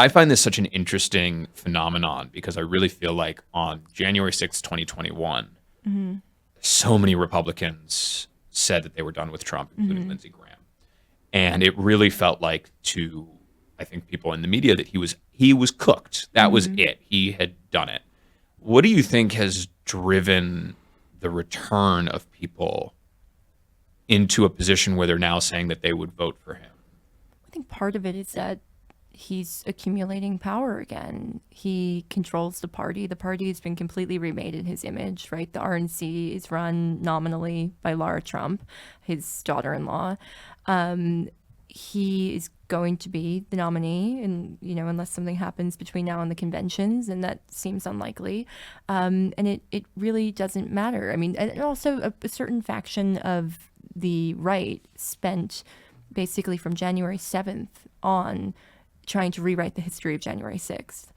I find this such an interesting phenomenon because I really feel like on January 6th, 2021, so many Republicans said that they were done with Trump, including Lindsey Graham. And it really felt like to, I think, people in the media that he was cooked. That was it. He had done it. What do you think has driven the return of people into a position where they're now saying that they would vote for him? I think part of it is that he's accumulating power again. He controls the party. The party has been completely remade in his image, right? The RNC is run nominally by Laura Trump, his daughter-in-law. He is going to be the nominee, and unless something happens between now and the conventions, and that seems unlikely. And it really doesn't matter. I mean, and also a certain faction of the right spent basically from January 7th on trying to rewrite the history of January 6th,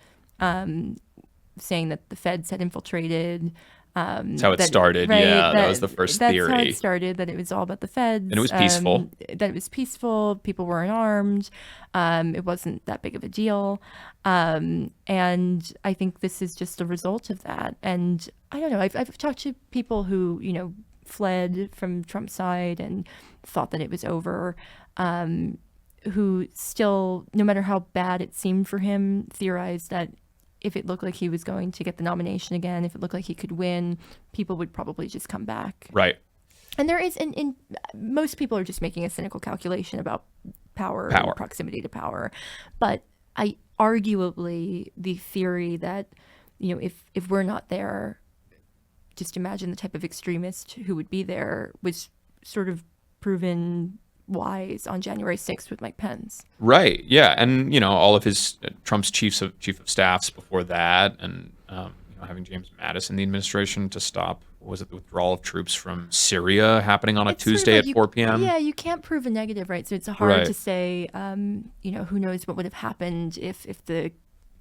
saying that the feds had infiltrated. That's how it started. Right, that was the first theory. That's how it started, that it was all about the feds. And it was peaceful. That it was peaceful. People weren't armed. It wasn't that big of a deal. And I think this is just a result of that. And I don't know. I've talked to people who, fled from Trump's side and thought that it was over, who still, no matter how bad it seemed for him, theorized that if it looked like he was going to get the nomination again, if it looked like he could win, people would probably just come back. Right. And there is, in most people are just making a cynical calculation about power. And proximity to power. But arguably the theory that, if we're not there, just imagine the type of extremist who would be there, was sort of proven wise on January 6th with Mike Pence. Right. Yeah. And, all of his Trump's chief of staffs before that, and, having James Mattis in the administration to stop, was it the withdrawal of troops from Syria happening on a Tuesday at 4 p.m.? Yeah, you can't prove a negative, right? So it's hard to say, who knows what would have happened if the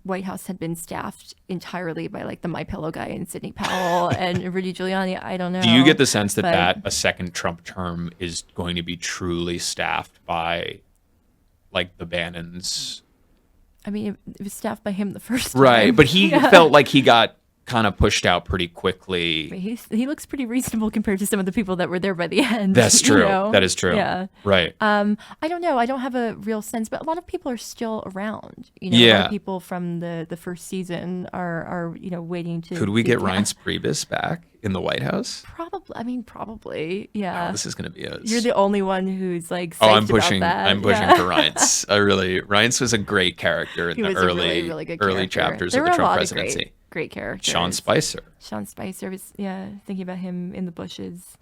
White House had been staffed entirely by like the MyPillow guy and Sidney Powell and Rudy Giuliani. I don't know. Do you get the sense that a second Trump term is going to be truly staffed by like the Bannons? I mean, it was staffed by him the first time. Right, but he felt like he got kind of pushed out pretty quickly. He looks pretty reasonable compared to some of the people that were there by the end. That's true. That is true. Yeah. Right. I don't know. I don't have a real sense, but a lot of people are still around. A lot of people from the first season are waiting to. Could we get Reince Priebus back in the White House? Probably. Yeah. Wow, this is going to be You're the only one who's like. I'm pushing. About that. I'm pushing for Reince. Reince was a great character in the early, really good early chapters of the Trump presidency. Great characters. Sean Spicer was, thinking about him in the bushes.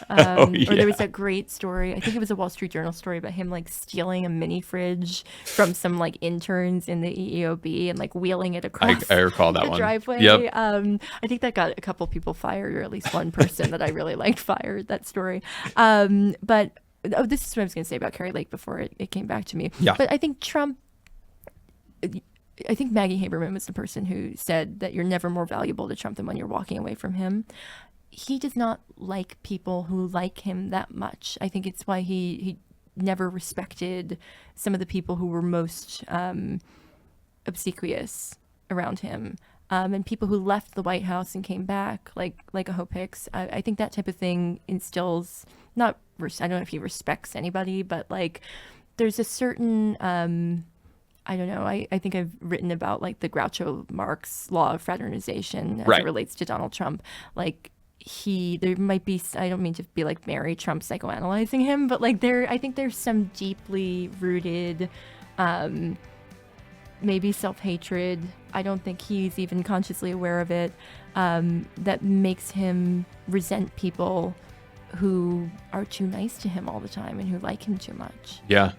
Or there was that great story, I think it was a Wall Street Journal story, about him like stealing a mini fridge from some like interns in the EEOB and like wheeling it across I recall that the one. driveway. Yep. I think that got a couple people fired, or at least one person that I really liked fired, that story. But this is what I was going to say about Kari Lake before it came back to me. Yeah. But I think I think Maggie Haberman was the person who said that you're never more valuable to Trump than when you're walking away from him. He does not like people who like him that much. I think it's why he never respected some of the people who were most obsequious around him. And people who left the White House and came back, like a Hope Hicks. I think that type of thing instills, I don't know if he respects anybody, but like there's a certain... I don't know. I think I've written about like the Groucho Marx law of fraternization as it relates to Donald Trump. Like there might be, I don't mean to be like Mary Trump psychoanalyzing him, but like I think there's some deeply rooted, maybe self-hatred. I don't think he's even consciously aware of it, that makes him resent people who are too nice to him all the time and who like him too much. Yeah.